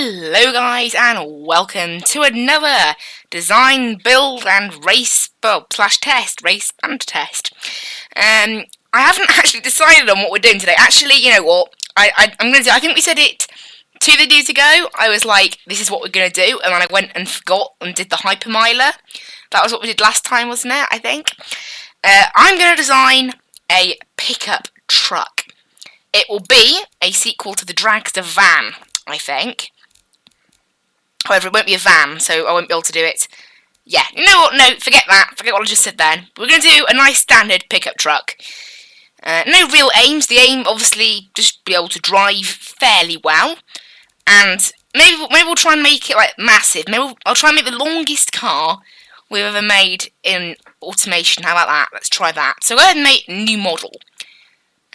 Hello guys and welcome to another design, build and race slash test, race and test. I haven't actually decided on what we're doing today. Actually, you know what? I'm going to do, I think we said it 2 videos ago. I was like, this is what we're going to do, and then I went and forgot and did the hypermiler. That was what we did last time, wasn't it? I think. I'm going to design a pickup truck. It will be a sequel to the dragster van, I think. However, it won't be a van, so I won't be able to do it. Yeah, you know what? No, forget that. Forget what I just said then. We're going to do a nice standard pickup truck. No real aims. The aim, obviously, just be able to drive fairly well. And maybe we'll try and make it, like, massive. Maybe I'll try and make the longest car we've ever made in automation. How about that? Let's try that. So go ahead and make a new model.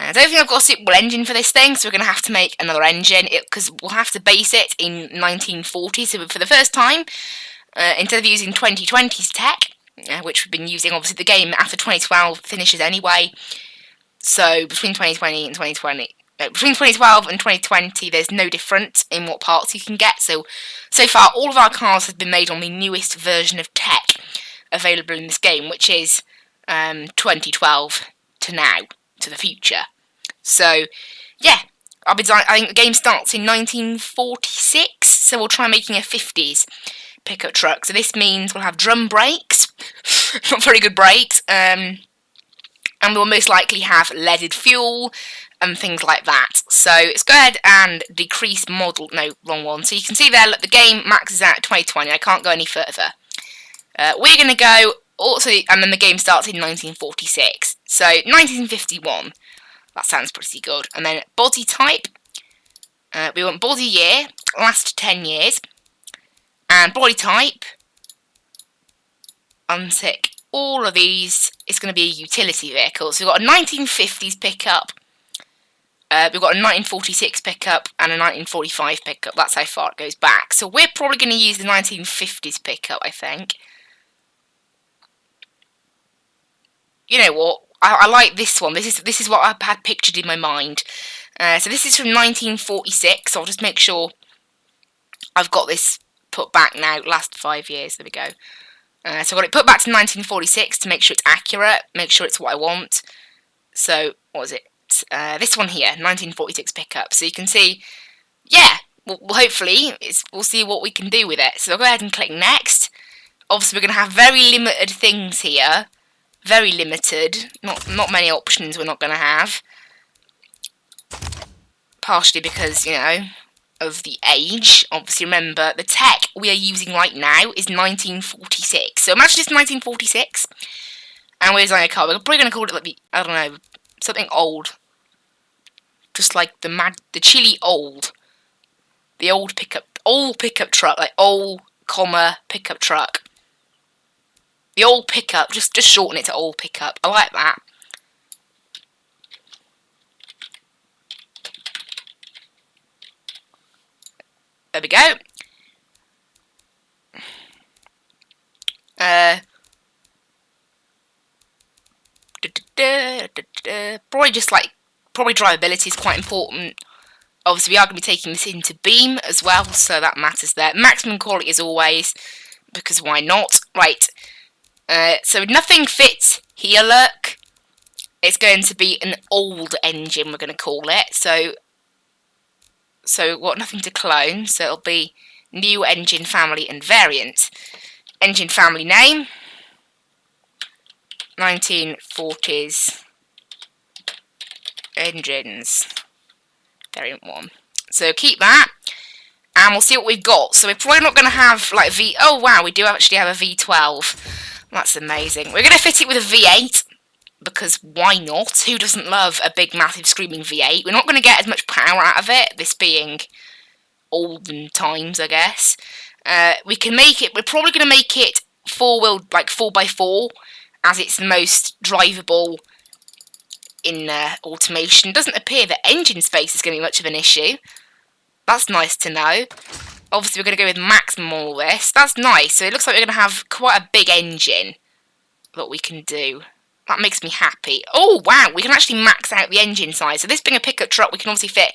I don't think I've got a suitable engine for this thing, so we're going to have to make another engine, because we'll have to base it in 1940, so for the first time, instead of using 2020's tech, which we've been using, obviously the game after 2012 finishes anyway, so between 2012 and 2020, there's no difference in what parts you can get, so far all of our cars have been made on the newest version of tech available in this game, which is 2012 to now. To the future. So, yeah, I think the game starts in 1946, so we'll try making a 50s pickup truck. So this means we'll have drum brakes, not very good brakes, and we'll most likely have leaded fuel and things like that. So let's go ahead and decrease model, no, wrong one. So you can see there, look, the game maxes out at 2020, I can't go any further. We're going to go also, and then the game starts in 1946. So 1951. That sounds pretty good. And then body type. We want body year, last 10 years. And body type. Untick all of these. It's going to be a utility vehicle. So we've got a 1950s pickup. We've got a 1946 pickup and a 1945 pickup. That's how far it goes back. So we're probably going to use the 1950s pickup, I think. You know what? I like this one. This is what I had pictured in my mind. So this is from 1946. So I'll just make sure I've got this put back now. Last 5 years. There we go. So I've got it put back to 1946 to make sure it's accurate. Make sure it's what I want. So what was it? This one here, 1946 pickup. So you can see, yeah. Well, hopefully we'll see what we can do with it. So I'll go ahead and click next. Obviously, we're going to have very limited things here. Very limited, not many options we're not going to have. Partially because, you know, of the age. Obviously, remember, the tech we are using right now is 1946. So imagine it's 1946, and we're designing a car. We're probably going to call it, like, I don't know, something old. Just like the chili old. The old pickup truck, like old, pickup truck. The old pickup, just shorten it to old pickup. I like that. There we go. Probably drivability is quite important. Obviously, we are going to be taking this into beam as well, so that matters there. Maximum quality as always, because why not? Right. So nothing fits here, look. It's going to be an old engine, we're going to call it. So we've got nothing to clone, so it'll be new engine family and variant. Engine family name, 1940s engines, variant 1. So keep that, and we'll see what we've got. So we're probably not going to have, like, oh wow, we do actually have a V12. That's amazing. We're going to fit it with a V8, because why not? Who doesn't love a big, massive, screaming V8? We're not going to get as much power out of it, this being olden times, I guess. We can make it, we're probably going to make it 4-wheel, like 4x4, as it's the most drivable in automation. It doesn't appear that engine space is going to be much of an issue. That's nice to know. Obviously, we're going to go with maximum on all this. That's nice. So it looks like we're going to have quite a big engine that we can do. That makes me happy. Oh, wow. We can actually max out the engine size. So this being a pickup truck, we can obviously fit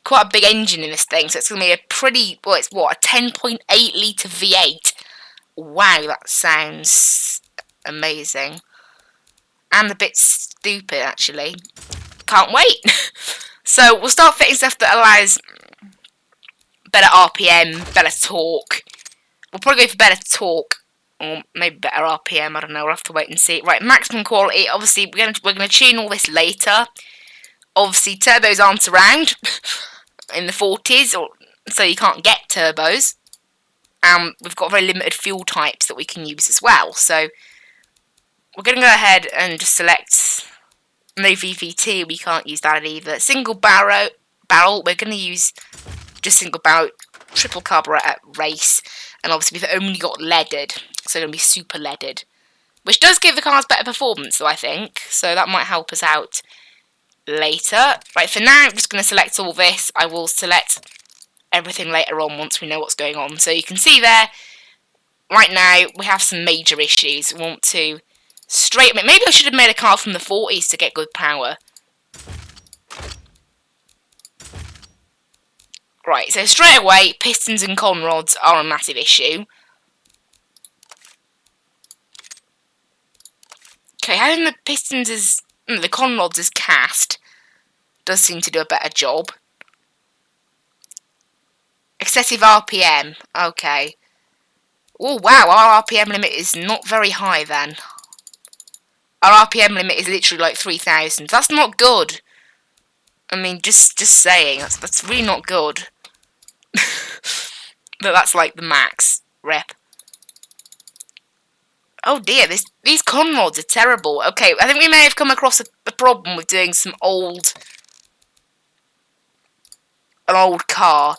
quite a big engine in this thing, so it's going to be a pretty, well, it's what, a 10.8 litre V8. Wow, that sounds amazing. And a bit stupid, actually. Can't wait. So we'll start fitting stuff that allows better RPM, better torque. We'll probably go for better torque, or maybe better RPM. I don't know. We'll have to wait and see. Right, maximum quality. Obviously, we're gonna tune all this later. Obviously, turbos aren't around in the 40s, so you can't get turbos. We've got very limited fuel types that we can use as well. So we're gonna go ahead and just select no VVT. We can't use that either. Single barrel. We're gonna use just single barrel, triple carburetor race, and obviously we've only got leaded, so it's going to be super leaded, which does give the cars better performance, though, I think, so that might help us out later. Right, for now, I'm just going to select all this. I will select everything later on once we know what's going on. So you can see there, right now, we have some major issues. We want to straighten it. Maybe I should have made a car from the 40s to get good power. Right, so straight away, pistons and con rods are a massive issue. Okay, having the pistons as the con rods as cast does seem to do a better job. Excessive RPM. Okay. Oh wow, our RPM limit is not very high then. Our RPM limit is literally like 3,000. That's not good. I mean, just saying, that's really not good. But that's like the max rep. Oh dear, these con rods are terrible. Okay, I think we may have come across a problem with doing an old car.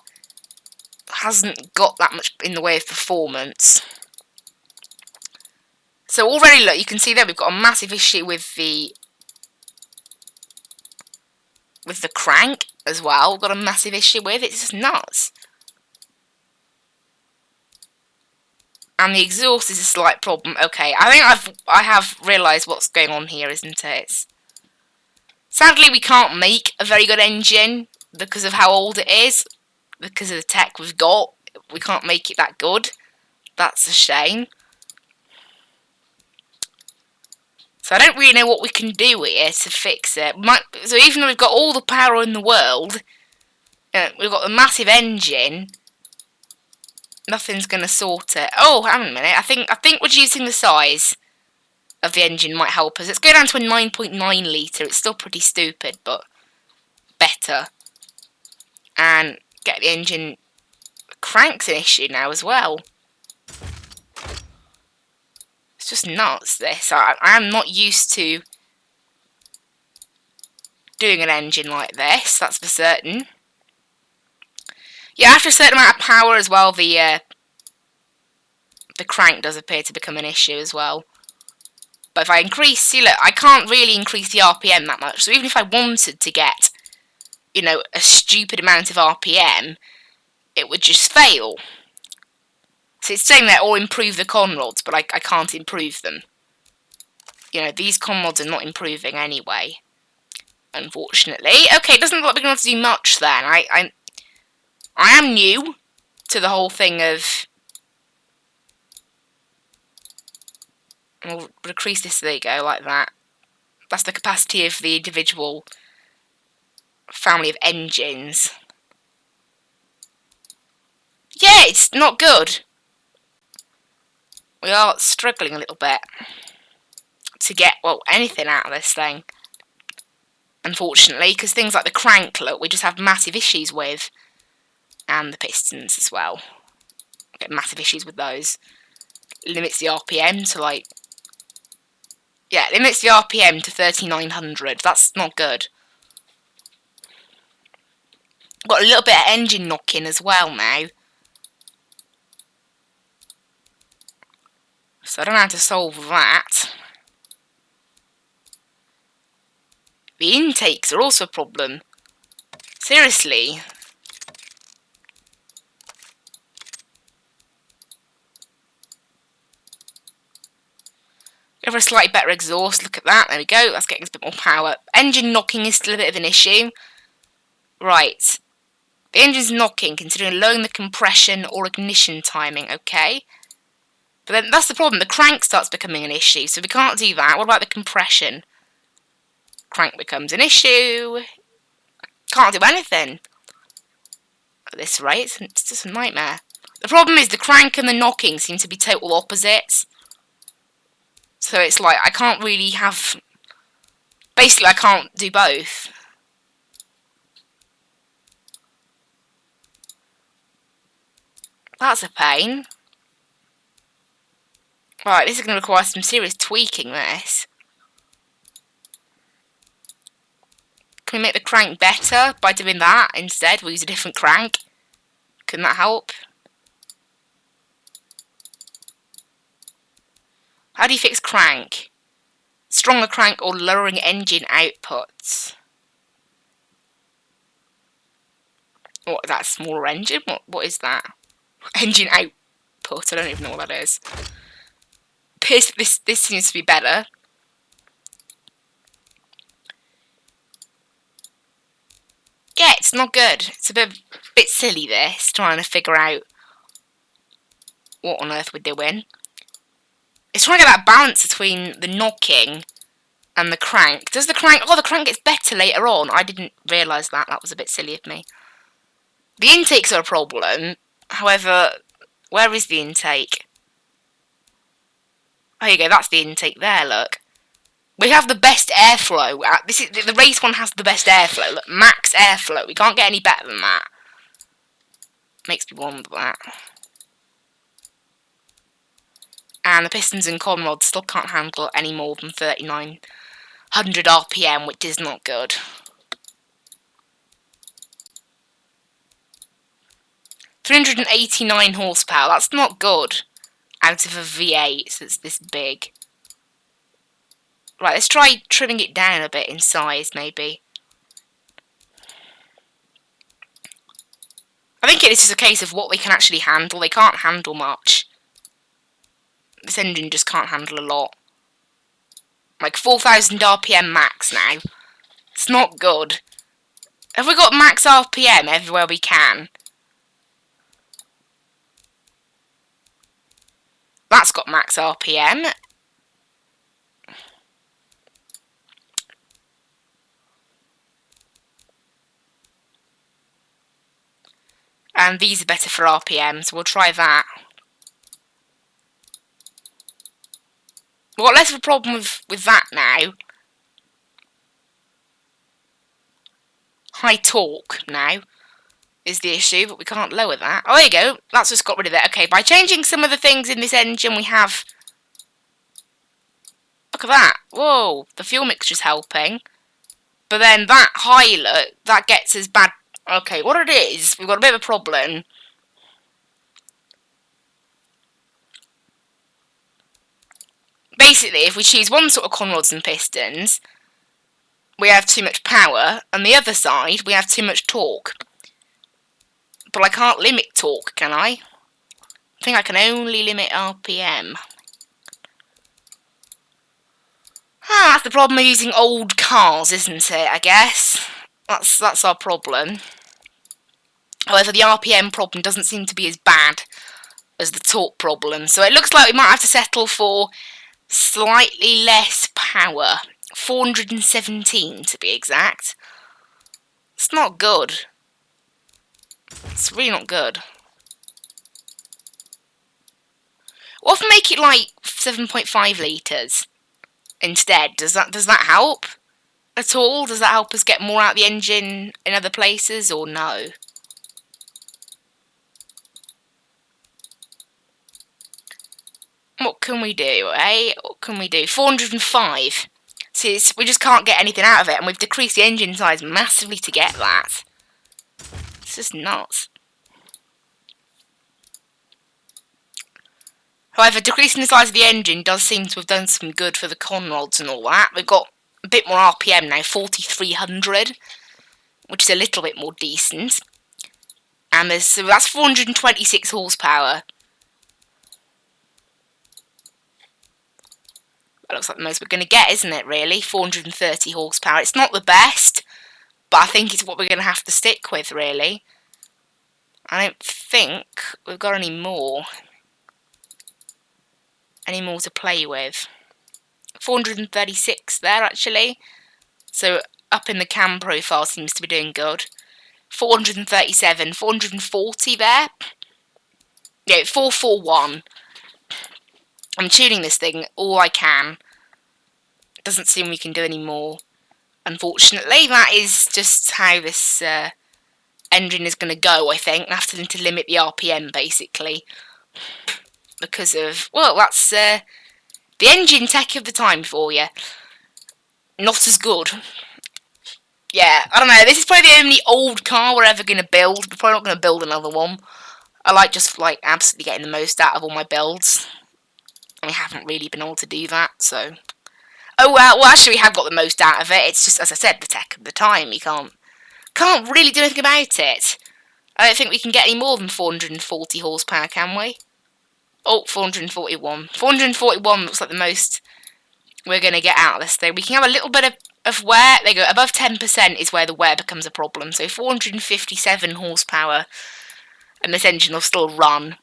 Hasn't got that much in the way of performance. So already, look, you can see there we've got a massive issue with the crank as well. We've got a massive issue with it. It's just nuts. And the exhaust is a slight problem. Okay, I think I have realised what's going on here, isn't it? Sadly, we can't make a very good engine because of how old it is. Because of the tech we've got, we can't make it that good. That's a shame. So I don't really know what we can do here to fix it. So even though we've got all the power in the world, we've got the massive engine, nothing's going to sort it. Oh, hang on a minute. I think reducing the size of the engine might help us. Let's go down to a 9.9 litre. It's still pretty stupid, but better. And get the engine. Crank's an issue now as well. It's just nuts, this. I am not used to doing an engine like this, that's for certain. Yeah, after a certain amount of power as well, the crank does appear to become an issue as well. But if I increase, see look, I can't really increase the RPM that much, so even if I wanted to get, you know, a stupid amount of RPM, it would just fail. So it's saying that, or improve the con rods, but I can't improve them. You know, these con rods are not improving anyway, unfortunately. Okay, it doesn't look like we're going to do much then. I am new to the whole thing of... We'll decrease this, there you go, like that. That's the capacity of the individual family of engines. Yeah, it's not good. We are struggling a little bit to get, well, anything out of this thing. Unfortunately, because things like the crank, look, we just have massive issues with. And the pistons as well. Get massive issues with those. Limits the RPM to like... Yeah, limits the RPM to 3,900. That's not good. Got a little bit of engine knocking as well now. So I don't know how to solve that. The intakes are also a problem. Seriously. Go for a slightly better exhaust. Look at that. There we go. That's getting us a bit more power. Engine knocking is still a bit of an issue. Right. The engine's knocking, considering lowering the compression or ignition timing, okay. But then that's the problem, the crank starts becoming an issue, so we can't do that. What about the compression? Crank becomes an issue. Can't do anything. At this rate, it's just a nightmare. The problem is the crank and the knocking seem to be total opposites. So it's like, I can't really have... Basically, I can't do both. That's a pain. Right, this is going to require some serious tweaking, this. Can we make the crank better by doing that instead? We'll use a different crank. Can that help? How do you fix crank? Stronger crank or lowering engine outputs? What, that smaller engine? What is that? Engine output, I don't even know what that is. This seems to be better. Yeah, it's not good. It's a bit silly, this, trying to figure out what on earth we're doing. It's trying to get that balance between the knocking and the crank. Does the crank... Oh, the crank gets better later on. I didn't realise that. That was a bit silly of me. The intakes are a problem. However, where is the intake? There you go, that's the intake there, look. We have the best airflow. The race one has the best airflow. Look, max airflow. We can't get any better than that. Makes me wonder that. And the pistons and conrods still can't handle any more than 3900 RPM, which is not good. £389 horsepower, that's not good. Out of a V8 that's this big. Right, let's try trimming it down a bit in size, maybe. I think it is just a case of what they can actually handle. They can't handle much. This engine just can't handle a lot. Like 4,000 RPM max now. It's not good. Have we got max RPM everywhere we can? That's got max RPM. And these are better for RPM, so we'll try that. We've got less of a problem with that now. High torque now is the issue, but we can't lower that. Oh, there you go. That's just got rid of it. Okay, by changing some of the things in this engine, we have... Look at that. Whoa, the fuel mixture's helping. But then that Hyler, that gets us bad... Okay, what it is, we've got a bit of a problem. Basically, if we choose one sort of conrods and pistons, we have too much power, and the other side, we have too much torque. But I can't limit torque, can I? I think I can only limit RPM. Ah, that's the problem of using old cars, isn't it, I guess? That's our problem. However, the RPM problem doesn't seem to be as bad as the torque problem. So it looks like we might have to settle for slightly less power. 417 to be exact. It's not good. It's really not good. What if we make it like 7.5 litres instead? Does that help at all? Does that help us get more out of the engine in other places, or no? What can we do, eh? What can we do? 405. See, we just can't get anything out of it, and we've decreased the engine size massively to get that. It's just nuts. However, decreasing the size of the engine does seem to have done some good for the conrods and all that. We've got a bit more RPM now, 4,300, which is a little bit more decent. And so that's 426 horsepower. That looks like the most we're going to get, isn't it, really? 430 horsepower. It's not the best, but I think it's what we're going to have to stick with, really. I don't think we've got any more to play with. 436 there, actually. So up in the cam profile seems to be doing good. 437, 440 there. Yeah, 441. I'm tuning this thing all I can. It doesn't seem we can do any more. Unfortunately, that is just how this engine is going to go, I think. I have to limit the RPM, basically. Because of, well, that's the engine tech of the time for you. Not as good. Yeah, I don't know. This is probably the only old car we're ever going to build. We're probably not going to build another one. I like just, like, absolutely getting the most out of all my builds. And we haven't really been able to do that, so... Oh, well, actually we have got the most out of it. It's just, as I said, the tech of the time. You can't really do anything about it. I don't think we can get any more than 440 horsepower, can we? Oh, 441. 441 looks like the most we're going to get out of this thing. We can have a little bit of wear. There you go. Above 10% is where the wear becomes a problem. So 457 horsepower, and this engine will still run.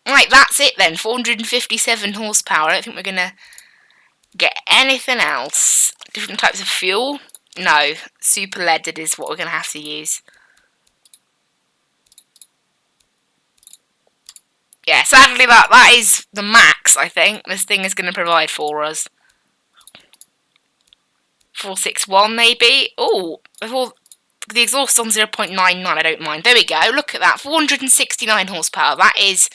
Right, that's it then. 457 horsepower. I don't think we're going to get anything else. Different types of fuel? No. Super leaded is what we're going to have to use. Yeah, sadly that is the max, I think, this thing is going to provide for us. 461 maybe? Oh, the exhaust on 0.99, I don't mind. There we go, look at that. 469 horsepower, that is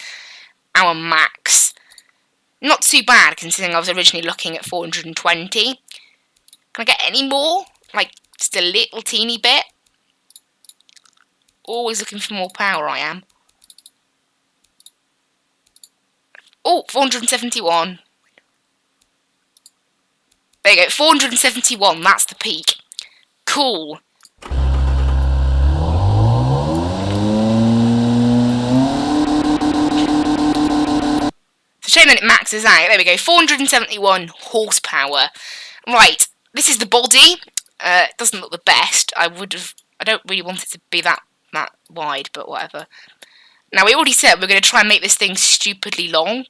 our max. Not too bad, considering I was originally looking at 420. Can I get any more? Like, just a little teeny bit? Always looking for more power, I am. Oh, 471. There you go, 471, that's the peak. Cool. It's a shame that it maxes out. There we go, 471 horsepower. Right, this is the body. It doesn't look the best. I don't really want it to be that wide, but whatever. Now, we already said we're going to try and make this thing stupidly long.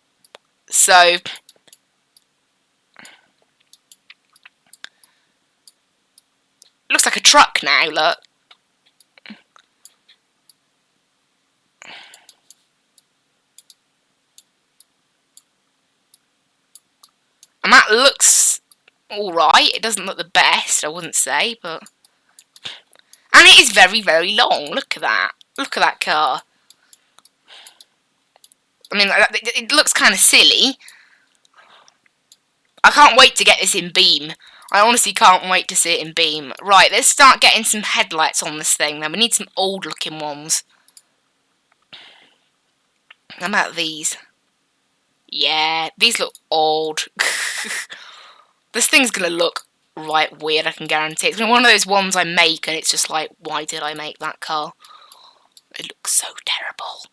So... looks like a truck now, look. And that looks alright. It doesn't look the best, I wouldn't say, but... and it is very, very long. Look at that. Look at that car. I mean, it looks kind of silly. I can't wait to get this in beam. I honestly can't wait to see it in beam. Right, let's start getting some headlights on this thing then. We need some old looking ones. How about these? Yeah, these look old. This thing's gonna look right weird, I can guarantee. It's one of those ones I make and it's just like, why did I make that car? It looks so terrible.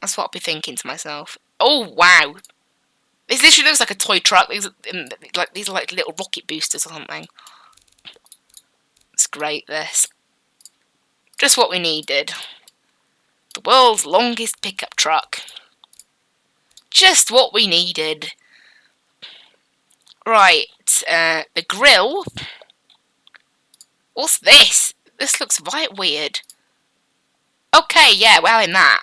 That's what I'll be thinking to myself. Oh, wow. This literally looks like a toy truck. These are like little rocket boosters or something. It's great, this. Just what we needed. The world's longest pickup truck. Just what we needed. Right, the grill. What's this? This looks right weird. Okay, yeah, well in that.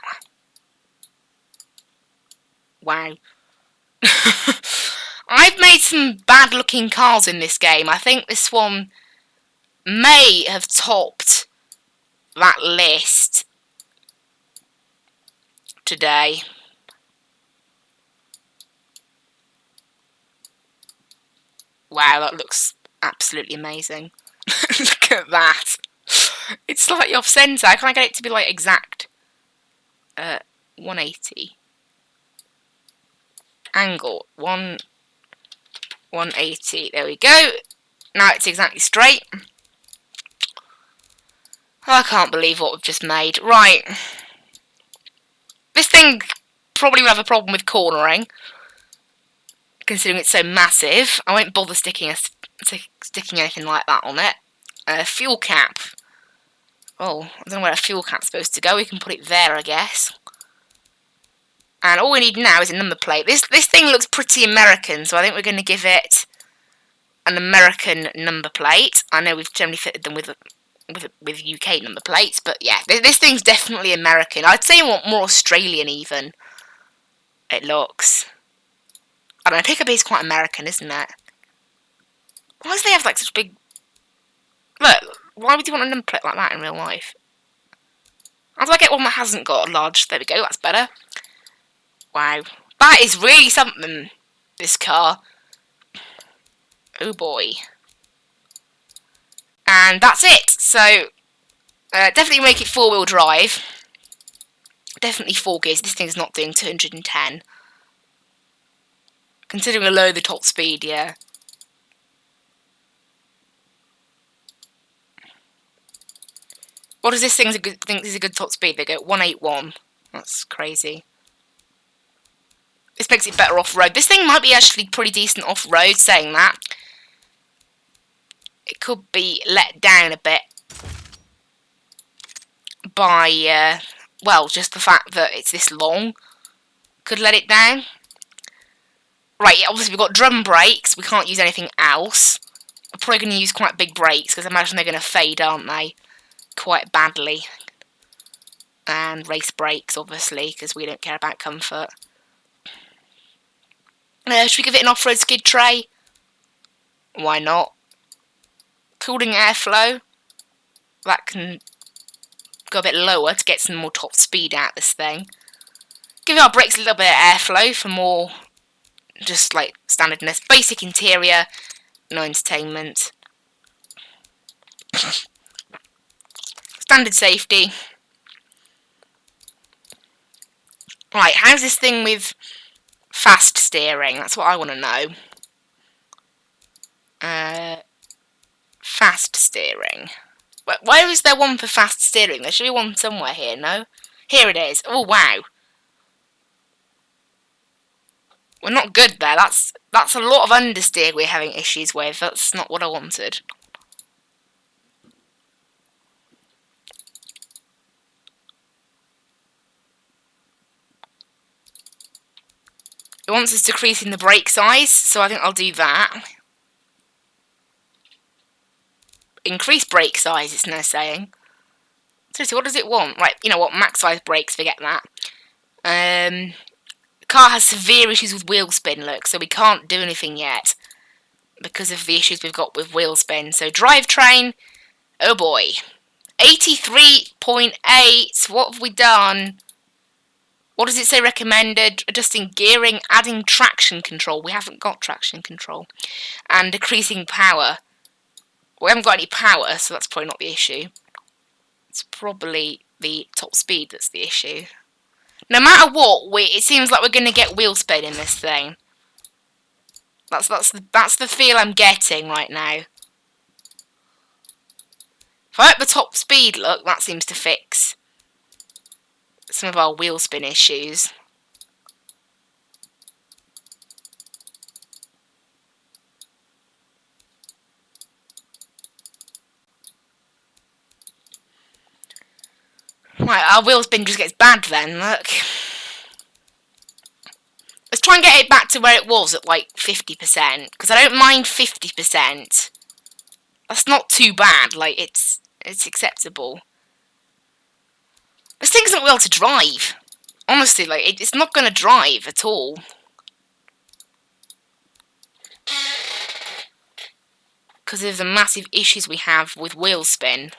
Wow. I've made some bad looking cars in this game. I think this one may have topped that list today. Wow, that looks absolutely amazing. Look at that. It's slightly off centre. Can I get it to be like exact? 180. Angle 180. There we go. Now it's exactly straight. I can't believe what we've just made. Right. This thing probably will have a problem with cornering, considering it's so massive. I won't bother sticking anything like that on it. Fuel cap. Oh, I don't know where a fuel cap's supposed to go. We can put it there, I guess. And all we need now is a number plate. This thing looks pretty American, so I think we're going to give it an American number plate. I know we've generally fitted them with UK number plates, but yeah, this thing's definitely American. I'd say more Australian even. It looks. I don't know, Pickup is quite American, isn't it? Why do they have like such big... Look, why would you want a number plate like that in real life? How do I get one that hasn't got a large... There we go, that's better. Wow. That is really something, this car. Oh boy. And that's it. So, definitely make it four-wheel drive. Definitely 4 gears. This thing's not doing 210. Considering a low the top speed, yeah. What does this think is a good top speed? They go 181. That's crazy. This makes it better off-road. This thing might be actually pretty decent off-road, saying that. It could be let down a bit by, well, just the fact that it's this long could let it down. Right, yeah, obviously we've got drum brakes. We can't use anything else. We're probably going to use quite big brakes, because I imagine they're going to fade, aren't they? Quite badly. And race brakes, obviously, because we don't care about comfort. Should we give it an off-road skid tray? Why not? Cooling airflow. That can go a bit lower to get some more top speed out of this thing. Give our brakes a little bit of airflow for more, just like standardness. Basic interior, no entertainment. Standard safety. Right, how's this thing with fast steering? That's what I want to know. Fast steering. Where is there one for fast steering? There should be one somewhere here, no? Here it is. Oh, wow. We're not good there. That's a lot of understeer we're having issues with. That's not what I wanted. It wants us decreasing the brake size, so I think I'll do that. Increase brake size, it's now saying. Seriously, what does it want? Right, you know what, max size brakes, forget that. The car has severe issues with wheel spin, look, so we can't do anything yet because of the issues we've got with wheel spin. So drivetrain, oh boy. 83.8, what have we done? What does it say recommended? Adjusting gearing, adding traction control. We haven't got traction control. And decreasing power. We haven't got any power, so that's probably not the issue. It's probably the top speed that's the issue. No matter what, it seems like we're going to get wheel spin in this thing. That's the feel I'm getting right now. If I up the top speed, look, that seems to fix some of our wheel spin issues. Right, our wheel spin just gets bad then, look. Let's try and get it back to where it was at like 50%, because I don't mind 50%. That's not too bad, like it's acceptable. This thing's not well to drive. Honestly, like it's not going to drive at all. Because of the massive issues we have with wheel spin.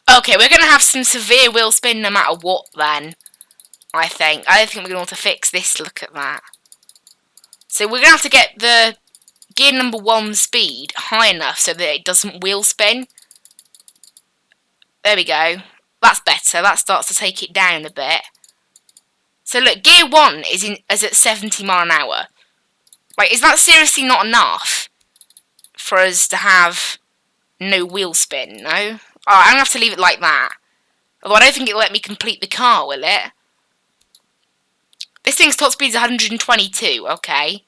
Okay, we're going to have some severe wheel spin no matter what then. I think. I don't think we're going to want to fix this. Look at that. So we're going to have to get the gear number 1 speed high enough so that it doesn't wheel spin. There we go. That's better. That starts to take it down a bit. So look, gear 1 is at 70 miles an hour. Like, is that seriously not enough for us to have no wheel spin? No? Alright, I'm going to have to leave it like that. Although I don't think it'll let me complete the car, will it? This thing's top speed is 122, okay.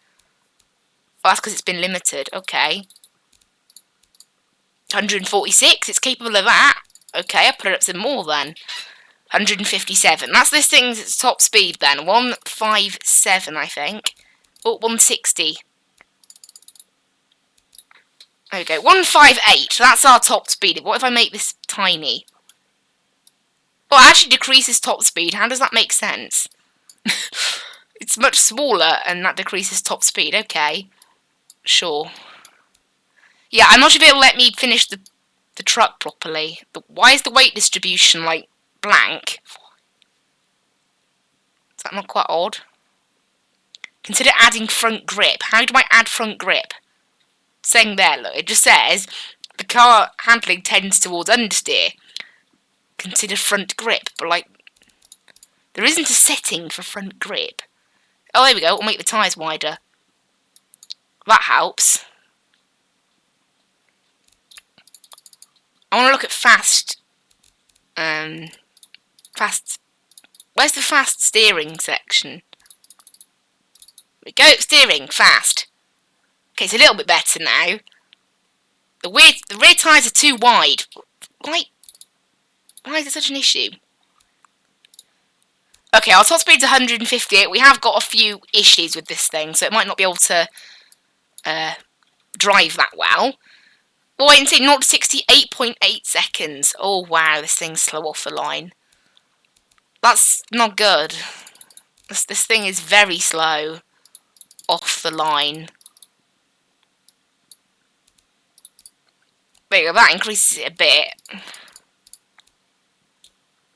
Oh, that's because it's been limited, okay. 146, it's capable of that. Okay, I'll put it up some more then. 157. That's this thing's top speed then. 157, I think. Oh, 160. There we go. 158. That's our top speed. What if I make this tiny? Oh, it actually decreases top speed. How does that make sense? It's much smaller and that decreases top speed. Okay. Sure. Yeah, I'm not sure if it'll let me finish the truck properly. Why is the weight distribution, like, blank? Is that not quite odd? Consider adding front grip. How do I add front grip? It's saying there, look, it just says the car handling tends towards understeer. Consider front grip, but like, there isn't a setting for front grip. Oh, there we go. We'll make the tyres wider. That helps. I want to look at fast. Fast. Where's the fast steering section? There we go. Steering fast. Okay, it's a little bit better now. The rear tyres are too wide. Why is it such an issue? Okay, our top speed's 158. We have got a few issues with this thing, so it might not be able to drive that well. Well, wait and see, 0 to 60, 8.8 seconds. Oh, wow, this thing's slow off the line. That's not good. This thing is very slow off the line. There you go, that increases it a bit.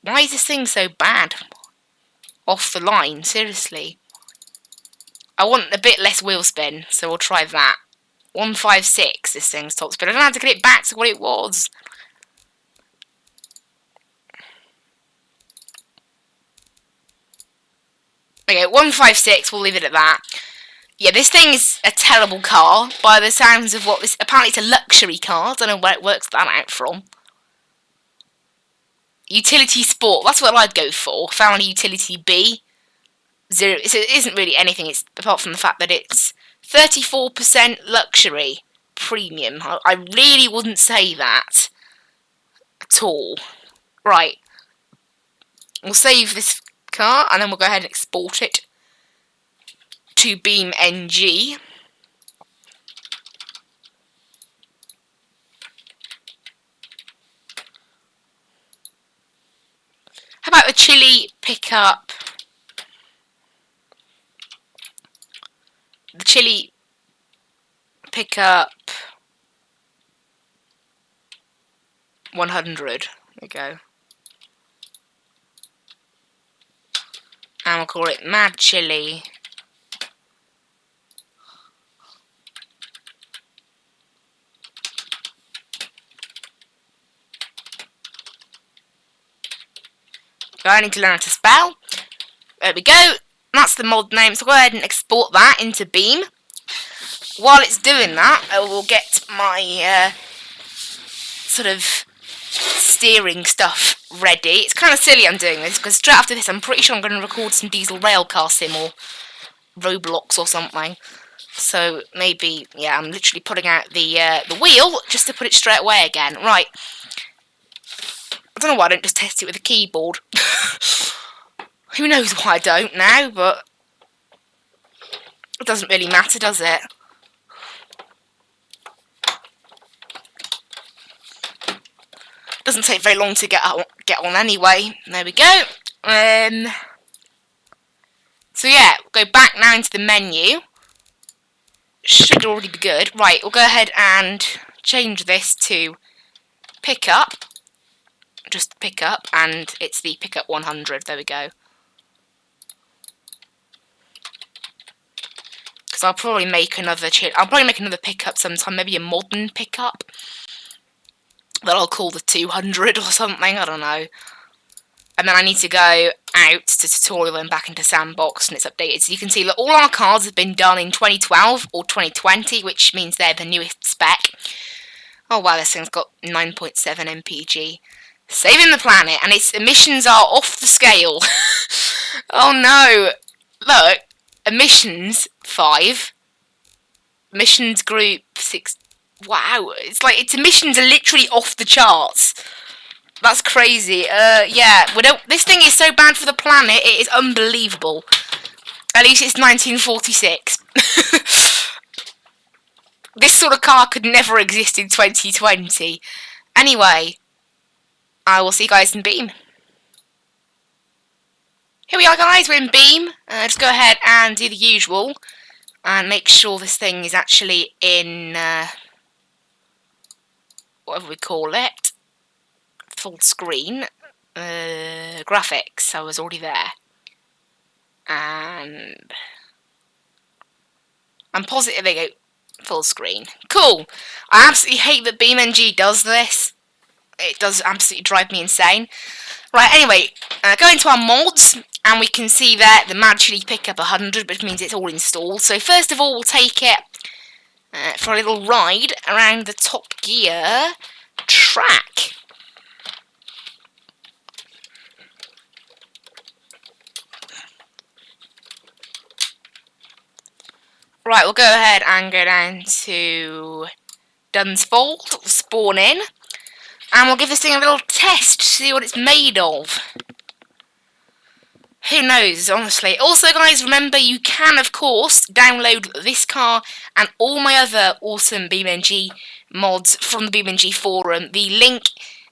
Why is this thing so bad? Off the line, seriously. I want a bit less wheel spin, so we'll try that. 156, this thing's top speed. I don't have to get it back to what it was. Okay, 156, we'll leave it at that. Yeah, this thing is a terrible car, by the sounds of what this... Apparently it's a luxury car, I don't know where it works that out from. Utility Sport, that's what I'd go for. Family Utility B. Zero. So it isn't really anything, it's apart from the fact that it's 34% luxury premium. I really wouldn't say that at all. Right. We'll save this car and then we'll go ahead and export it to Beam NG. How about the chili pickup? The chili pickup 100. There we go. And we'll call it Mad Chili. I need to learn how to spell. There we go. That's the mod name. So go ahead and export that into Beam. While it's doing that, I will get my sort of steering stuff ready. It's kind of silly I'm doing this because straight after this I'm pretty sure I'm going to record some Diesel Railcar Sim or Roblox or something. So maybe, yeah, I'm literally putting out the wheel just to put it straight away again. Right. I don't know why I don't just test it with a keyboard. Who knows why I don't now, but it doesn't really matter, does it? Doesn't take very long to get on anyway. There we go. So yeah, we'll go back now into the menu. Should already be good. Right, we'll go ahead and change this to pickup. Just pickup, and it's the pickup 100. There we go. Because I'll probably make another pickup sometime, maybe a modern pickup that I'll call the 200 or something. I don't know. And then I need to go out to tutorial and back into sandbox, and it's updated. So you can see that all our cards have been done in 2012 or 2020, which means they're the newest spec. Oh wow, this thing's got 9.7 mpg. Saving the planet, and its emissions are off the scale. Oh no. Look, emissions 5, emissions group 6. Wow, it's like its emissions are literally off the charts. That's crazy. Yeah, this thing is so bad for the planet, it is unbelievable. At least it's 1946. This sort of car could never exist in 2020. Anyway, I will see you guys in Beam. Here we are, guys, we're in Beam. Just go ahead and do the usual. And make sure this thing is actually in, whatever we call it, full screen. Graphics, I was already there. And I'm positive they go full screen. Cool. I absolutely hate that BeamNG does this. It does absolutely drive me insane. Right, anyway, go into our mods, and we can see that the Mad Chili Pickup 100, which means it's all installed. So first of all, we'll take it for a little ride around the Top Gear track. Right, we'll go ahead and go down to Dunsfold, spawn in, and we'll give this thing a little test to see what it's made of. Who knows, honestly. Also, guys, remember you can, of course, download this car and all my other awesome BeamNG mods from the BeamNG forum. The link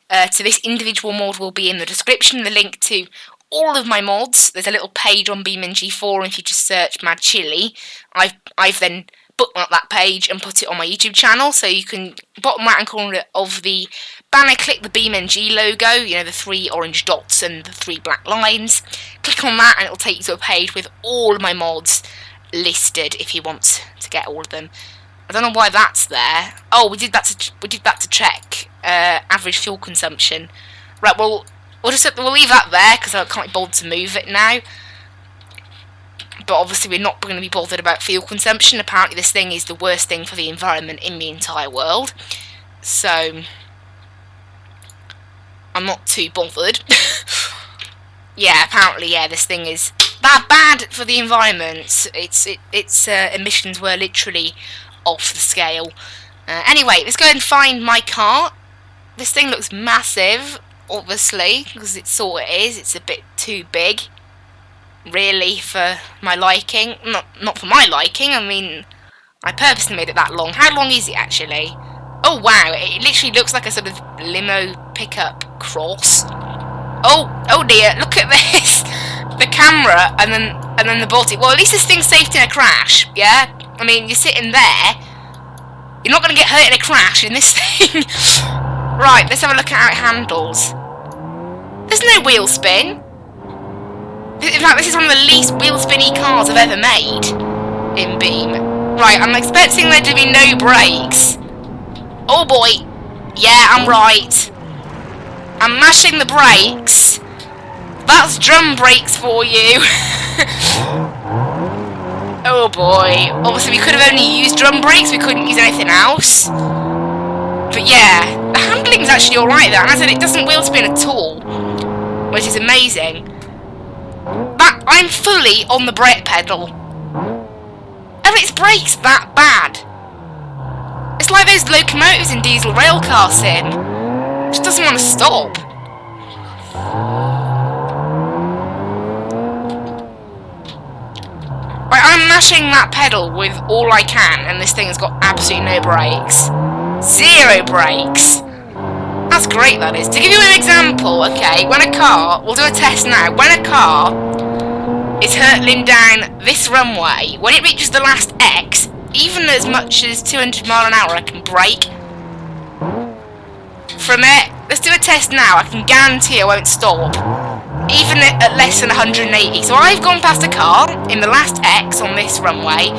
to this individual mod will be in the description. The link to all of my mods, there's a little page on BeamNG forum if you just search Mad Chili. I've then bookmarked that page and put it on my YouTube channel, so you can, bottom right hand corner of the banner, click the BeamNG logo, you know, the 3 orange dots and the 3 black lines. Click on that and it'll take you to a page with all of my mods listed if you want to get all of them. I don't know why that's there. Oh, we did that to check average fuel consumption. Right, well, we'll leave that there because I can't be bothered to move it now. But obviously we're not going to be bothered about fuel consumption. Apparently this thing is the worst thing for the environment in the entire world. So I'm not too bothered. Yeah, apparently, yeah, this thing is that bad for the environment. Its emissions were literally off the scale. Anyway, let's go ahead and find my car. This thing looks massive, obviously, because it sort of is. It's a bit too big, really, for my liking. Not for my liking. I mean, I purposely made it that long. How long is it actually? Oh wow! It literally looks like a sort of limo pickup cross. Oh dear! Look at this. The camera and then the body. Well, at least this thing's safe in a crash. Yeah. I mean, you're sitting there. You're not going to get hurt in a crash in this thing. Right. Let's have a look at how it handles. There's no wheel spin. In fact, this is one of the least wheel spinny cars I've ever made in Beam. Right, I'm expecting there to be no brakes. Oh boy. Yeah, I'm right. I'm mashing the brakes. That's drum brakes for you. Oh boy. Obviously we could have only used drum brakes, we couldn't use anything else. But yeah, the handling's actually alright there, and as I said, it doesn't wheel spin at all, which is amazing. But I'm fully on the brake pedal. And its brakes that bad. It's like those locomotives in Diesel Railcar Sim. It just doesn't want to stop. Right, I'm mashing that pedal with all I can, and this thing has got absolutely no brakes. 0 brakes. That's great, that is. To give you an example, okay, when a car, we'll do a test now, when a car is hurtling down this runway, when it reaches the last X, even as much as 200 mile an hour I can brake. From it, let's do a test now, I can guarantee I won't stop. Even at less than 180. So I've gone past a car in the last X on this runway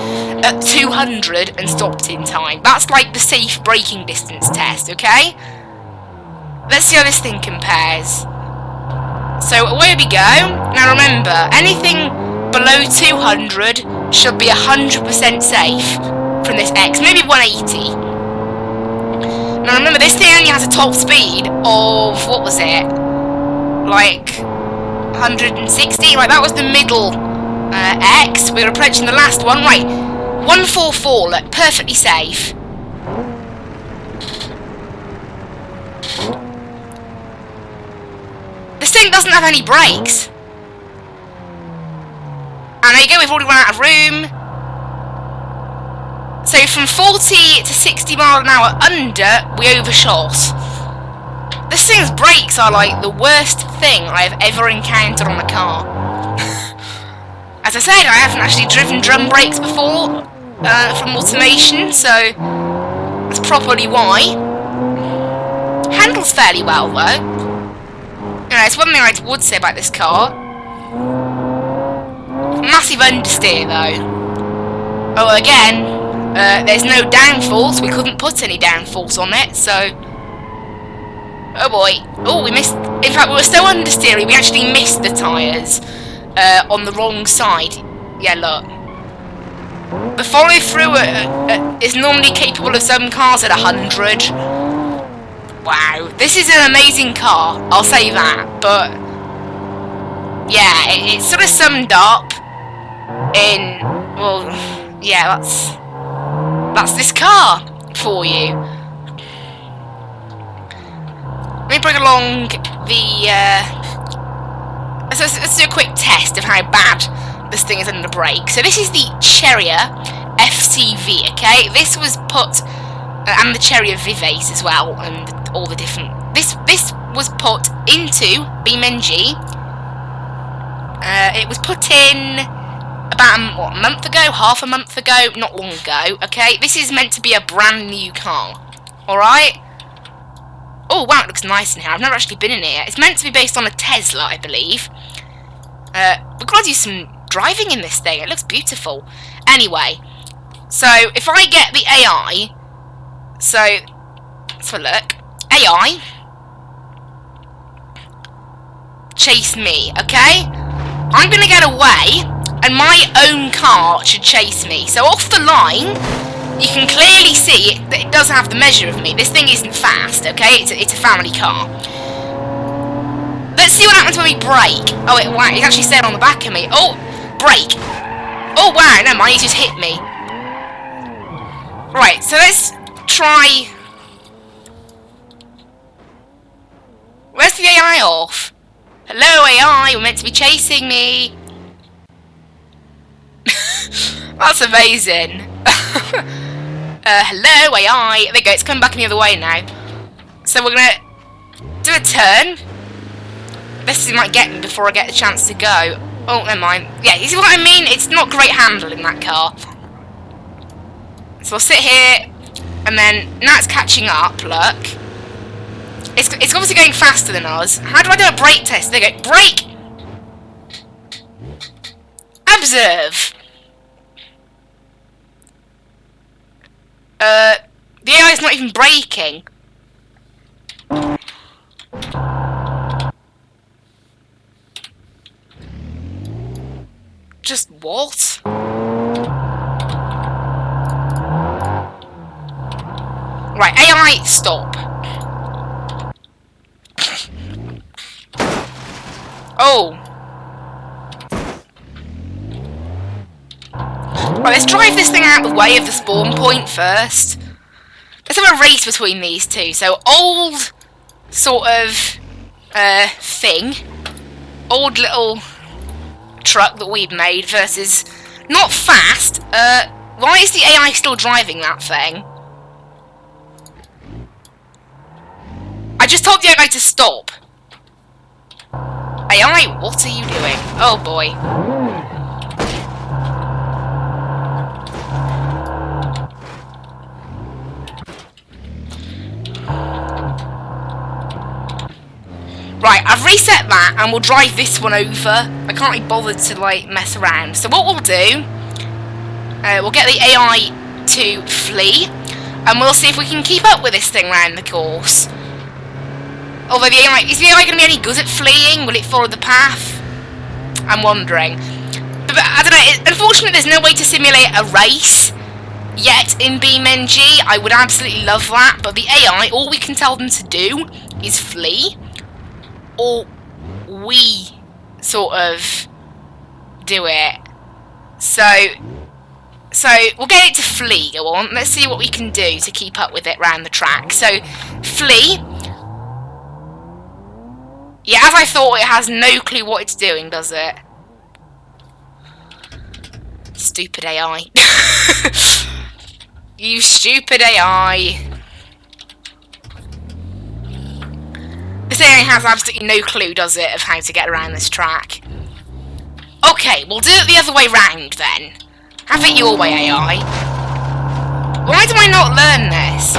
at 200 and stopped in time. That's like the safe braking distance test, okay? Let's see how this thing compares. So away we go. Now remember, anything below 200 should be 100% safe from this X, maybe 180. Now remember, this thing only has a top speed of, what was it? Like 160? Like that was the middle X. We're approaching the last one. Right. 144. Look, perfectly safe. This thing doesn't have any brakes. And there you go, we've already run out of room. So from 40 to 60 miles an hour under, we overshot. This thing's brakes are like the worst thing I've ever encountered on a car. As I said, I haven't actually driven drum brakes before from automation, so that's probably why. Handles fairly well though. You know, it's one thing I would say about this car. Massive understeer though. Oh, again, there's no downforce. We couldn't put any downforce on it, so. Oh boy. Oh, we missed. In fact, we were so understeery, we actually missed the tyres on the wrong side. Yeah, look. The follow through is normally capable of some cars at 100. Wow, this is an amazing car, I'll say that, but yeah, it's sort of summed up in, well, yeah, that's this car for you. Let me bring along the, let's do a quick test of how bad this thing is under brake. So this is the Cheria FCV, okay? This was put, and the Cheria Vivace as well, and all the different. This was put into BeamNG. It was put in about a month ago, half a month ago, not long ago. Okay, this is meant to be a brand new car. All right. Oh wow, it looks nice in here. I've never actually been in here. It's meant to be based on a Tesla, I believe. We've got to do some driving in this thing. It looks beautiful. Anyway, so if I get the AI, so let's have a look. AI, chase me, okay? I'm gonna get away, and my own car should chase me. So off the line, you can clearly see that it does have the measure of me. This thing isn't fast, okay? It's a family car. Let's see what happens when we brake. Oh, wow, it actually stayed on the back of me. Oh, brake. Oh, wow, no mind, it just hit me. Right, so let's try. Where's the AI off? Hello, AI, you're meant to be chasing me. That's amazing. Hello, AI. There you go, it's coming back in the other way now. So we're gonna do a turn. This might get me before I get the chance to go. Oh, never mind. Yeah, you see what I mean? It's not great handling, that car. So I'll sit here, and then now it's catching up, look. It's obviously going faster than us. How do I do a brake test? There you go. Brake! Observe. The AI is not even braking. Just what? Right, AI, stop. Oh. Right, let's drive this thing out of the way of the spawn point first. Let's have a race between these two. So, old sort of thing. Old little truck that we've made versus not fast. Why is the AI still driving that thing? I just told the AI to stop. AI, what are you doing? Oh boy. Right, I've reset that and we'll drive this one over. I can't be bothered to like mess around. So what we'll do, we'll get the AI to flee and we'll see if we can keep up with this thing round the course. Although the AI, is the AI going to be any good at fleeing? Will it follow the path? I'm wondering. But I don't know, unfortunately there's no way to simulate a race yet in BeamNG. I would absolutely love that, but the AI, all we can tell them to do is flee. Or we sort of do it. So we'll get it to flee, go on. Let's see what we can do to keep up with it round the track. So, flee. Yeah, as I thought, it has no clue what it's doing, does it? Stupid AI. You stupid AI. This AI has absolutely no clue, does it, of how to get around this track. Okay, we'll do it the other way round then. Have it your way, AI. Why do I not learn this?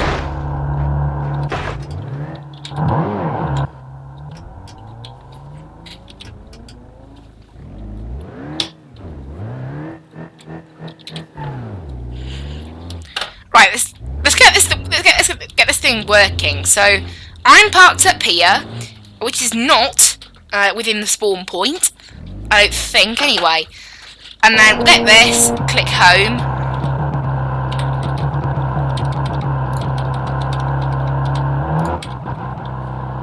Right, let's get this thing working. So, I'm parked up here, which is not within the spawn point. I don't think, anyway. And then we'll get this, click home.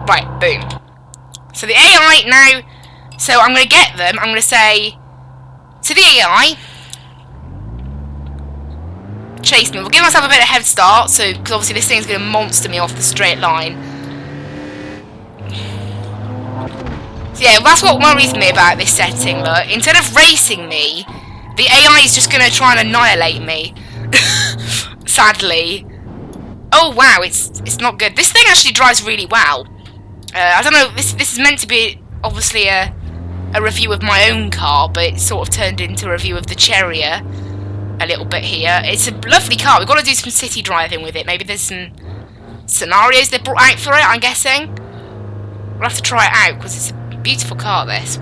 Right, boom. So the AI now, so I'm going to get them, I'm going to say to the AI, chase me. We'll give myself a bit of a head start, so because obviously this thing's going to monster me off the straight line. So yeah, that's what worries me about this setting. Look, instead of racing me, the AI is just going to try and annihilate me. Sadly. Oh wow, it's not good. This thing actually drives really well. I don't know. This is meant to be obviously a review of my own car, but it sort of turned into a review of the Cherrier a little bit here. It's a lovely car. We've got to do some city driving with it. Maybe there's some scenarios they brought out for it, I'm guessing. We'll have to try it out, because it's a beautiful car, this.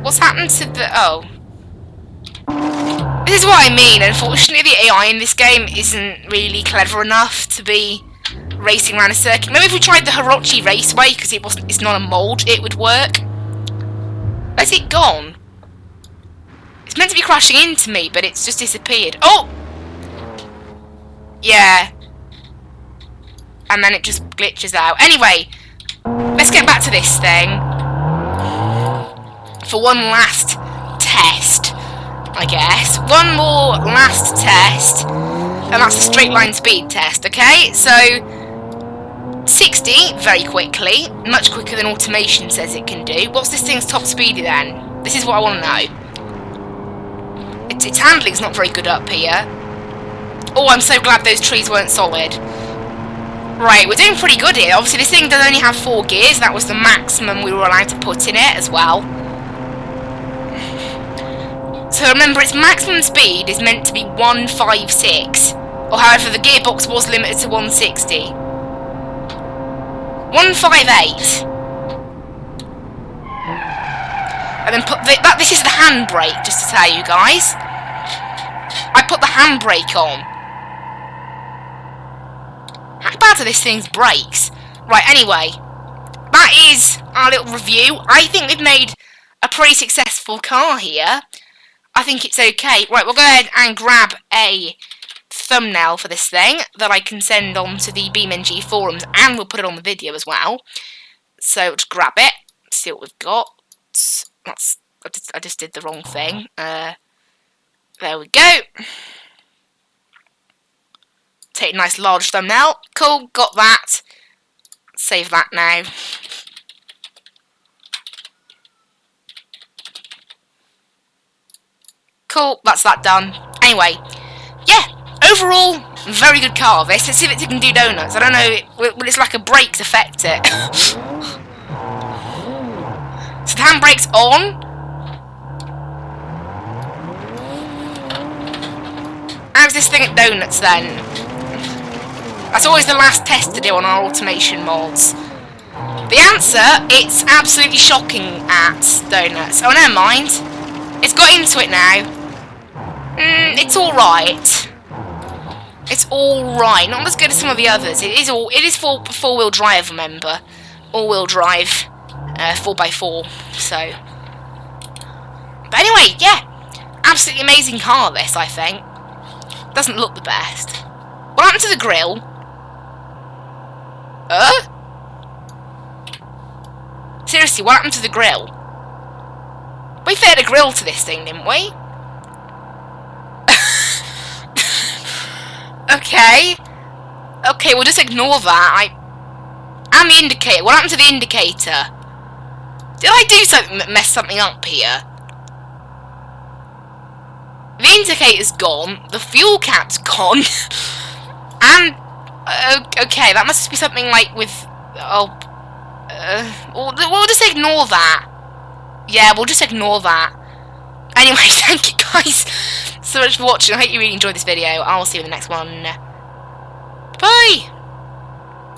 What's happened to the... Oh. This is what I mean. Unfortunately, the AI in this game isn't really clever enough to be racing around a circuit. Maybe if we tried the Hirochi Raceway, because it's not a mold, it would work. Where's it gone? It's meant to be crashing into me, but it's just disappeared. Oh! Yeah. And then it just glitches out. Anyway, let's get back to this thing. For one last test, I guess. One more last test. And that's a straight line speed test, okay? So, 60, very quickly. Much quicker than automation says it can do. What's this thing's top speed then? This is what I want to know. Its handling's not very good up here. Oh, I'm so glad those trees weren't solid. Right, we're doing pretty good here. Obviously, this thing does only have 4 gears. That was the maximum we were allowed to put in it as well. So remember, its maximum speed is meant to be 156. Or however, the gearbox was limited to 160. 158. And then put this is the handbrake, just to tell you guys. I put the handbrake on. How bad are this thing's brakes? Right, anyway. That is our little review. I think we've made a pretty successful car here. I think it's okay. Right, we'll go ahead and grab a thumbnail for this thing that I can send on to the BeamNG forums, and we'll put it on the video as well. So, just grab it. See what we've got. I just did the wrong thing. There we go. Take a nice large thumbnail. Cool, got that. Save that now. Cool, that's that done. Anyway, yeah, overall, very good car this. Let's see if it can do donuts. I don't know, will it's like a brakes affect it? So the handbrake's on. How's this thing at donuts then? That's always the last test to do on our automation mods. The answer, it's absolutely shocking at donuts. Oh, never mind. It's got into it now. It's alright. It's alright. Not as good as some of the others. It is four-wheel drive, remember. All-wheel drive. 4x4. So. But anyway, yeah. Absolutely amazing car, this, I think. Doesn't look the best. What happened to the grill? Seriously, what happened to the grill? We fitted a grill to this thing, didn't we? Okay. Okay, we'll just ignore that. And the indicator. What happened to the indicator? Did I do something that messed something up here? The indicator's gone. The fuel cap's gone. And okay, that must be something like with. Oh, we'll just ignore that. Yeah, we'll just ignore that. Anyway, thank you guys so much for watching. I hope you really enjoyed this video. I'll see you in the next one. Bye!